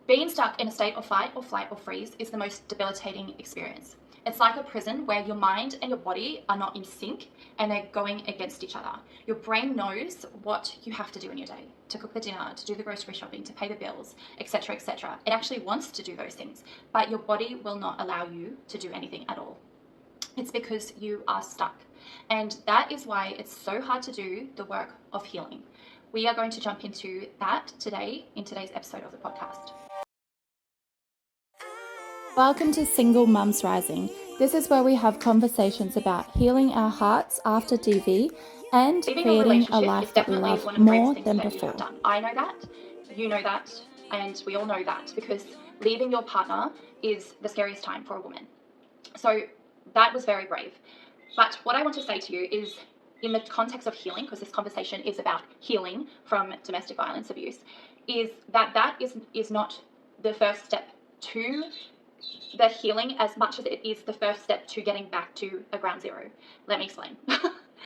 Being stuck in a state of fight or flight or freeze is the most debilitating experience. It's like a prison where your mind and your body are not in sync and they're going against each other. Your brain knows what you have to do in your day, to cook the dinner, to do the grocery shopping, to pay the bills, etc., etc. It actually wants to do those things, but your body will not allow you to do anything at all. It's because you are stuck. And that is why it's so hard to do the work of healing. We are going to jump into that today in today's episode of the podcast. Welcome to Single Mums Rising. This is where we have conversations about healing our hearts after DV and creating a life that we love more than before. I know that, you know that, and we all know that, because leaving your partner is the scariest time for a woman. So that was very brave. But what I want to say to you is, in the context of healing, because this conversation is about healing from domestic violence abuse, is that is not the first step to the healing as much as it is the first step to getting back to a ground zero. Let me explain.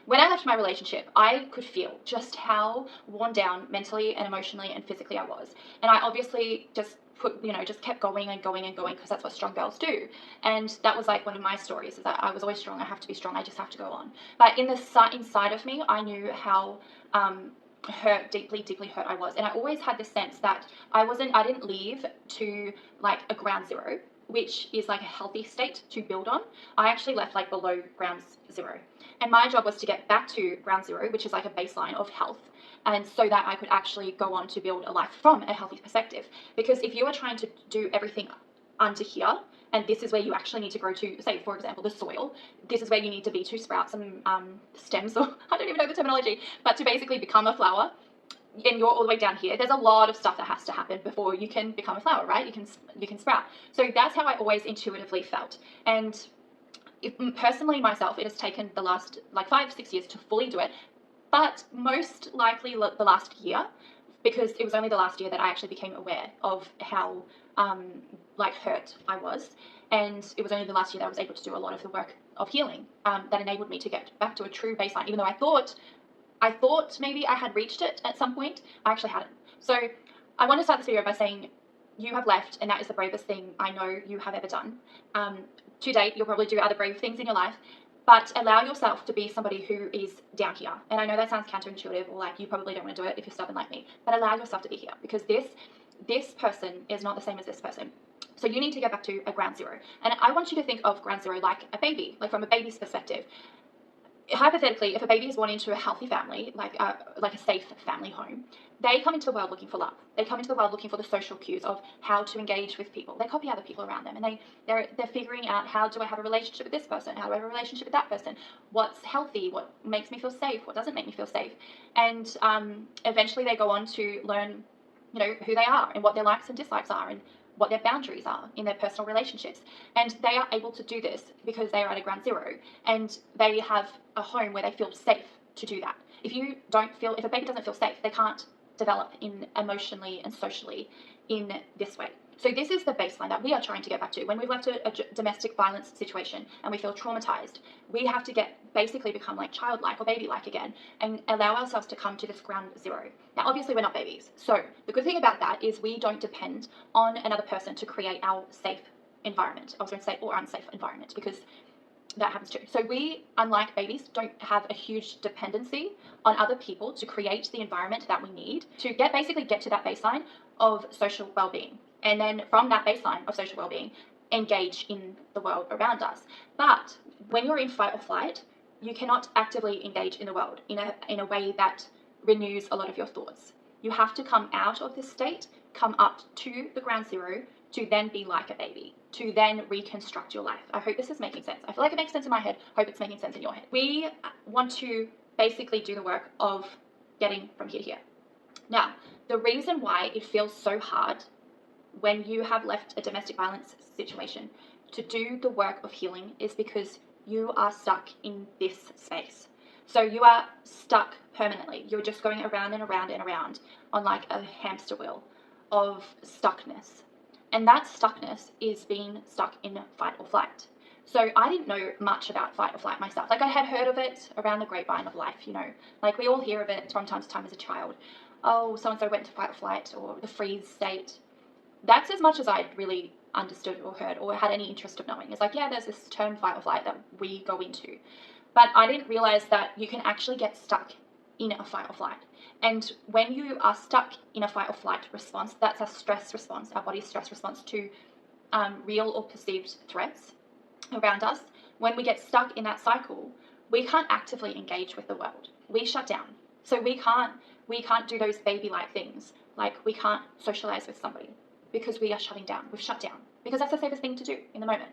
When I left my relationship, I could feel just how worn down mentally and emotionally and physically I was. And I obviously just kept going and going and going, because that's what strong girls do. And that was like one of my stories, is that I was always strong. I have to be strong. I just have to go on. But inside of me, I knew how deeply hurt I was. And I always had this sense that I didn't leave to like a ground zero, which is like a healthy state to build on. I actually left like below ground zero. And my job was to get back to ground zero, which is like a baseline of health. And so that I could actually go on to build a life from a healthy perspective. Because if you are trying to do everything under here, and this is where you actually need to grow to, say, for example, the soil, this is where you need to be to sprout some stems, or I don't even know the terminology, but to basically become a flower, and you're all the way down here, there's a lot of stuff that has to happen before you can become a flower, right? You can sprout. So that's how I always intuitively felt. And personally myself, it has taken the last like 5-6 years to fully do it, but most likely the last year, because it was only the last year that I actually became aware of how hurt I was. And it was only the last year that I was able to do a lot of the work of healing that enabled me to get back to a true baseline, even though I thought maybe I had reached it at some point. I actually hadn't. So I want to start this video by saying you have left, and that is the bravest thing I know you have ever done. To date, you'll probably do other brave things in your life, but allow yourself to be somebody who is down here. And I know that sounds counterintuitive, or like you probably don't want to do it if you're stubborn like me, but allow yourself to be here, because this person is not the same as this person. So you need to get back to a ground zero. And I want you to think of ground zero like a baby, like from a baby's perspective. Hypothetically, if a baby is born into a healthy family, like a safe family home, they come into the world looking for love. They come into the world looking for the social cues of how to engage with people. They copy other people around them, and they're figuring out, how do I have a relationship with this person? How do I have a relationship with that person? What's healthy? What makes me feel safe? What doesn't make me feel safe? And eventually they go on to learn, who they are and what their likes and dislikes are, and what their boundaries are in their personal relationships. And they are able to do this because they are at a ground zero, and they have a home where they feel safe to do that. If a baby doesn't feel safe, they can't develop emotionally and socially in this way. So this is the baseline that we are trying to get back to. When we've left a domestic violence situation and we feel traumatized, we have to basically become like childlike or baby-like again, and allow ourselves to come to this ground zero. Now, obviously we're not babies. So the good thing about that is we don't depend on another person to create our safe environment. I was going to say, or unsafe environment, because that happens too. So we, unlike babies, don't have a huge dependency on other people to create the environment that we need to basically get to that baseline of social well-being. And then from that baseline of social well-being, engage in the world around us. But when you're in fight or flight, you cannot actively engage in the world in a way that renews a lot of your thoughts. You have to come out of this state, come up to the ground zero, to then be like a baby, to then reconstruct your life. I hope this is making sense. I feel like it makes sense in my head. Hope it's making sense in your head. We want to basically do the work of getting from here to here. Now, the reason why it feels so hard when you have left a domestic violence situation to do the work of healing is because you are stuck in this space. So you are stuck permanently. You're just going around and around and around on like a hamster wheel of stuckness. And that stuckness is being stuck in fight or flight. So I didn't know much about fight or flight myself. Like I had heard of it around the grapevine of life, like we all hear of it from time to time as a child. Oh, so-and-so went to fight or flight, or the freeze state. that's as much as I'd really understood or heard or had any interest of knowing. It's like, yeah, there's this term fight or flight that we go into. But I didn't realize that you can actually get stuck in a fight or flight. And when you are stuck in a fight or flight response, that's a stress response, our body's stress response to real or perceived threats around us. When we get stuck in that cycle, we can't actively engage with the world. We shut down. So we can't do those baby-like things. Like, we can't socialize with somebody because we are shutting down. We've shut down because that's the safest thing to do in the moment.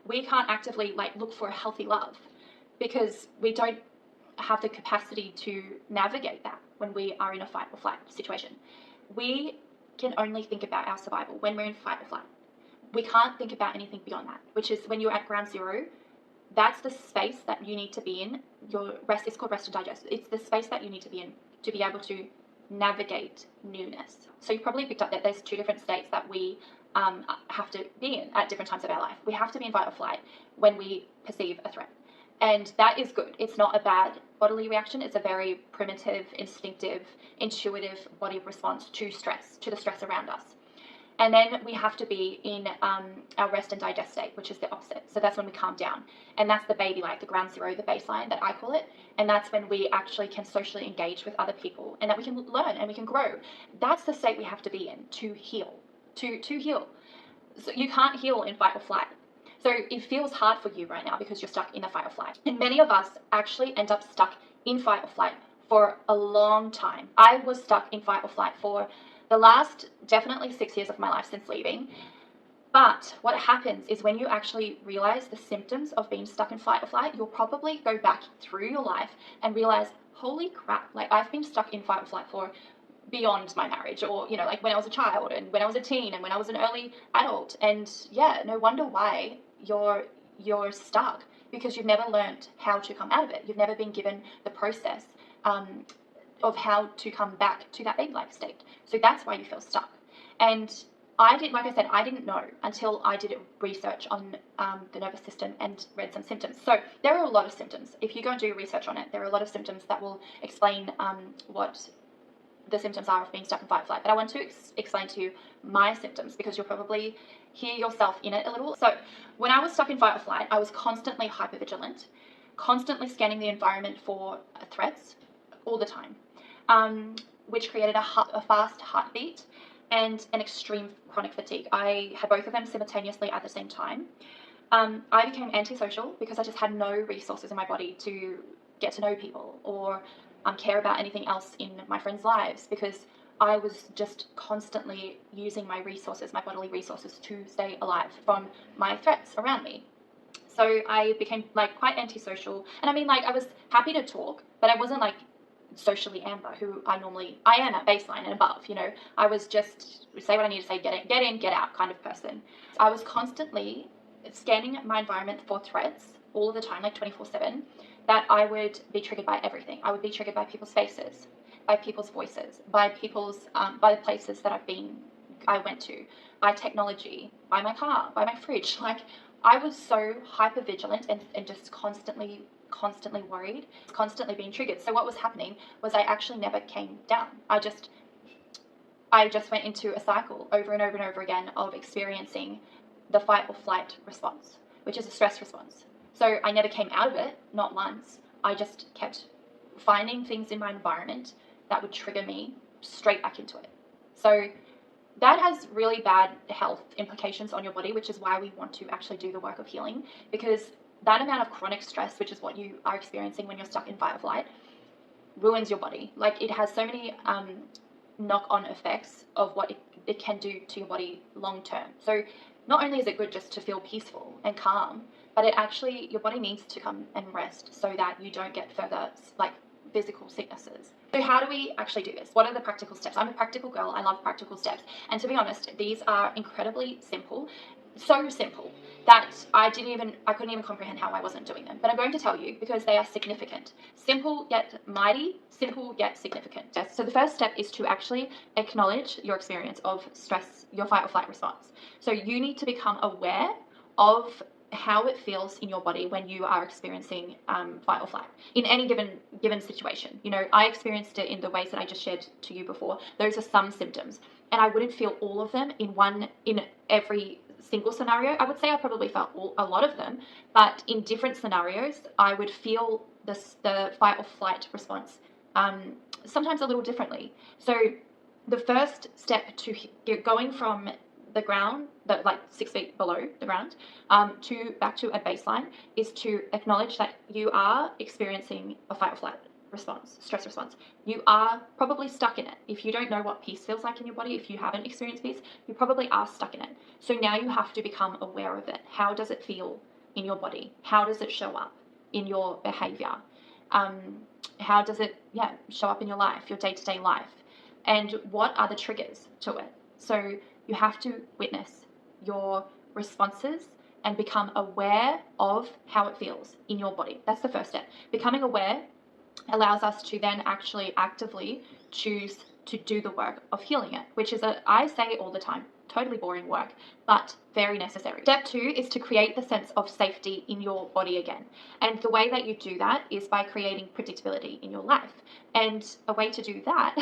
We can't actively look for a healthy love because we don't have the capacity to navigate that when we are in a fight or flight situation. We can only think about our survival when we're in fight or flight. We can't think about anything beyond that, which is when you're at ground zero. That's the space that you need to be in. Your rest is called rest and digest. It's the space that you need to be in to be able to navigate newness. So you probably picked up that there's two different states that we have to be in at different times of our life. We have to be in fight or flight when we perceive a threat. And that is good. It's not a bad bodily reaction. It's a very primitive, instinctive, intuitive body response to stress, to the stress around us. And then we have to be in our rest and digest state, which is the opposite. So that's when we calm down. And that's the baby, the ground zero, the baseline that I call it. And that's when we actually can socially engage with other people and that we can learn and we can grow. That's the state we have to be in to heal, to heal. So you can't heal in fight or flight. So it feels hard for you right now because you're stuck in the fight or flight. And many of us actually end up stuck in fight or flight for a long time. I was stuck in fight or flight for the last definitely 6 years of my life since leaving. But what happens is when you actually realize the symptoms of being stuck in fight or flight, you'll probably go back through your life and realize, holy crap, I've been stuck in fight or flight for beyond my marriage, or when I was a child and when I was a teen and when I was an early adult. And yeah, no wonder why you're stuck, because you've never learned how to come out of it. You've never been given the process of how to come back to that baby-like state. So that's why you feel stuck. And I didn't know until I did research on the nervous system and read some symptoms. So there are a lot of symptoms. If you go and do research on it, there are a lot of symptoms that will explain what the symptoms are of being stuck in fight or flight. But I want to explain to you my symptoms, because you'll probably hear yourself in it a little. So when I was stuck in fight or flight, I was constantly hypervigilant, constantly scanning the environment for threats all the time, which created a fast heartbeat and an extreme chronic fatigue. I had both of them simultaneously at the same time. I became antisocial because I just had no resources in my body to get to know people or care about anything else in my friends' lives, because I was just constantly using my resources, my bodily resources, to stay alive from my threats around me. So I became quite antisocial. And I was happy to talk, but I wasn't socially Amber, who I am at baseline and above. I was just say what I need to say, get in, get out kind of person. I was constantly scanning my environment for threats all of the time, 24/7, that I would be triggered by everything. I would be triggered by people's faces, by people's voices, by the places that I went to, by technology, by my car, by my fridge. I was so hyper vigilant and just constantly worried, constantly being triggered. So what was happening was I actually never came down. I just went into a cycle over and over and over again of experiencing the fight or flight response, which is a stress response. So I never came out of it, not once. I just kept finding things in my environment that would trigger me straight back into it. So that has really bad health implications on your body, which is why we want to actually do the work of healing, because that amount of chronic stress, which is what you are experiencing when you're stuck in fight or flight, ruins your body. It has so many knock-on effects of what it can do to your body long term. So not only is it good just to feel peaceful and calm, but your body needs to come and rest so that you don't get further physical sicknesses. So how do we actually do this? What are the practical steps? I'm a practical girl. I love practical steps. And to be honest, these are incredibly simple. So simple that I couldn't even comprehend how I wasn't doing them. But I'm going to tell you because they are significant. Simple yet mighty, simple yet significant. Yes. So the first step is to actually acknowledge your experience of stress, your fight or flight response. So you need to become aware of how it feels in your body when you are experiencing fight or flight in any given situation. You know, I experienced it in the ways that I just shared to you before. Those are some symptoms, and I wouldn't feel all of them in every single scenario. I would say I probably felt a lot of them, but in different scenarios, I would feel the fight or flight response sometimes a little differently. So the first step to going from the ground, like 6 feet below the ground, to back to a baseline, is to acknowledge that you are experiencing a fight or flight response, stress response. You are probably stuck in it. If you don't know what peace feels like in your body, if you haven't experienced peace, you probably are stuck in it. So now you have to become aware of it. How does it feel in your body? How does it show up in your behavior? How does it show up in your life, your day-to-day life? And what are the triggers to it? So you have to witness your responses and become aware of how it feels in your body. That's the first step. Becoming aware allows us to then actually actively choose to do the work of healing it, which is, I say all the time, totally boring work, but very necessary. Step 2 is to create the sense of safety in your body again. And the way that you do that is by creating predictability in your life. And a way to do that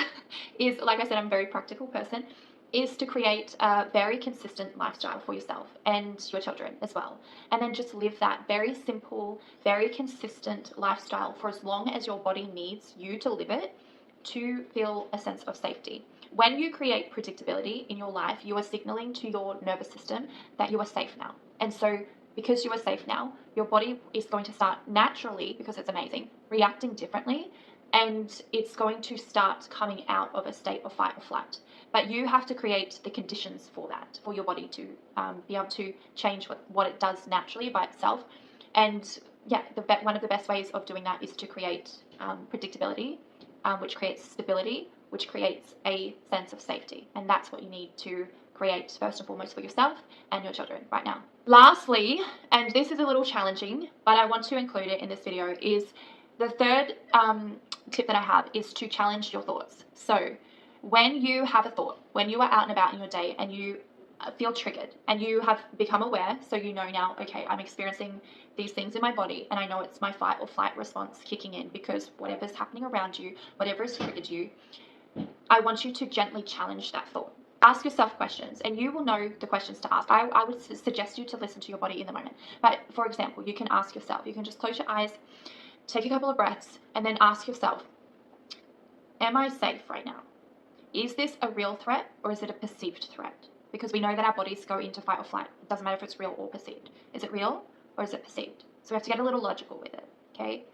is, like I said, I'm a very practical person, is to create a very consistent lifestyle for yourself and your children as well. And then just live that very simple, very consistent lifestyle for as long as your body needs you to live it to feel a sense of safety. When you create predictability in your life, you are signaling to your nervous system that you are safe now. And so because you are safe now, your body is going to start naturally, because it's amazing, reacting differently, and it's going to start coming out of a state of fight or flight. But you have to create the conditions for that, for your body to be able to change what it does naturally by itself. And one of the best ways of doing that is to create predictability, which creates stability, which creates a sense of safety. And that's what you need to create first and foremost for yourself and your children right now. Lastly, and this is a little challenging, but I want to include it in this video, is the third tip that I have is to challenge your thoughts. So when you have a thought, when you are out and about in your day and you feel triggered and you have become aware, so you know now, okay, I'm experiencing these things in my body and I know it's my fight or flight response kicking in because whatever's happening around you, whatever has triggered you, I want you to gently challenge that thought. Ask yourself questions, and you will know the questions to ask. I would suggest you to listen to your body in the moment. But for example, you can ask yourself, you can just close your eyes, take a couple of breaths, and then ask yourself, am I safe right now? Is this a real threat or is it a perceived threat? Because we know that our bodies go into fight or flight. It doesn't matter if it's real or perceived. Is it real or is it perceived? So we have to get a little logical with it, okay?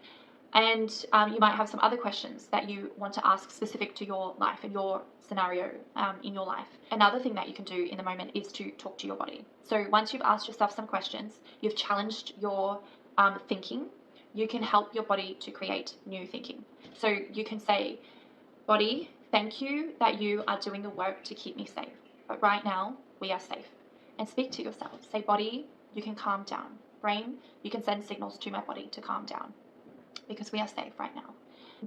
And you might have some other questions that you want to ask specific to your life and your scenario in your life. Another thing that you can do in the moment is to talk to your body. So once you've asked yourself some questions, you've challenged your thinking, you can help your body to create new thinking. So you can say, body, thank you that you are doing the work to keep me safe. But right now, we are safe. And speak to yourself. Say, body, you can calm down. Brain, you can send signals to my body to calm down, because we are safe right now.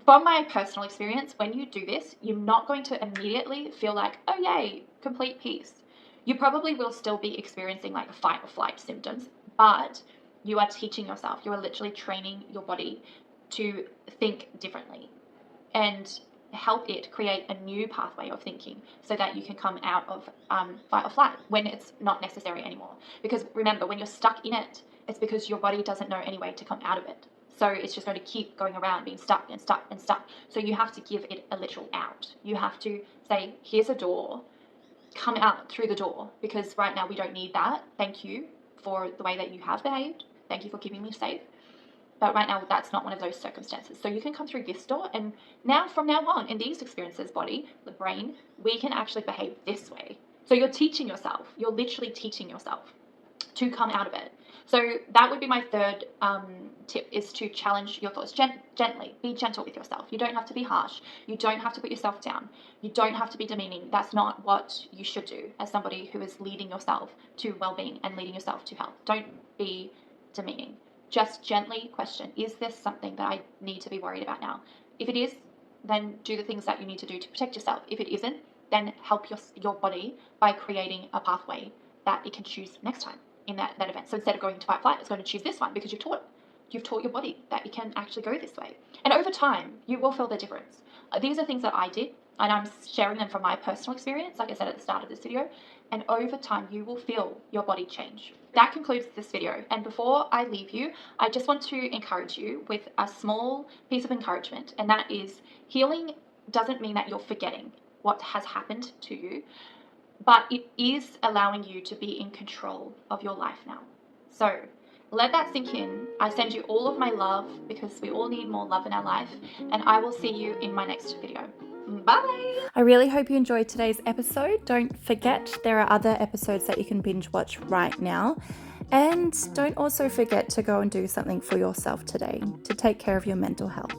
From my personal experience, when you do this, you're not going to immediately feel like, oh yay, complete peace. You probably will still be experiencing like fight or flight symptoms, but you are teaching yourself, you are literally training your body to think differently and help it create a new pathway of thinking so that you can come out of fight or flight when it's not necessary anymore. Because remember, when you're stuck in it, it's because your body doesn't know any way to come out of it. So it's just going to keep going around being stuck and stuck and stuck. So you have to give it a literal out. You have to say, here's a door, come out through the door, because right now we don't need that. Thank you for the way that you have behaved. Thank you for keeping me safe. But right now, that's not one of those circumstances. So you can come through this door, and now, from now on, in these experiences, body, the brain, we can actually behave this way. So you're teaching yourself. You're literally teaching yourself to come out of it. So that would be my third tip, is to challenge your thoughts gently. Be gentle with yourself. You don't have to be harsh. You don't have to put yourself down. You don't have to be demeaning. That's not what you should do as somebody who is leading yourself to well-being and leading yourself to health. Don't be demeaning. Just gently question, is this something that I need to be worried about now? If it is, then do the things that you need to do to protect yourself. If it isn't, then help your body by creating a pathway that it can choose next time. in that event. So instead of going to fight flight, it's going to choose this one because you've taught your body that it can actually go this way. And over time, you will feel the difference. These are things that I did, and I'm sharing them from my personal experience, like I said at the start of this video. And over time, you will feel your body change. That concludes this video. And before I leave you, I just want to encourage you with a small piece of encouragement. And that is, healing doesn't mean that you're forgetting what has happened to you, but it is allowing you to be in control of your life now. So let that sink in. I send you all of my love because we all need more love in our life, and I will see you in my next video. Bye! I really hope you enjoyed today's episode. Don't forget there are other episodes that you can binge watch right now. And don't also forget to go and do something for yourself today to take care of your mental health.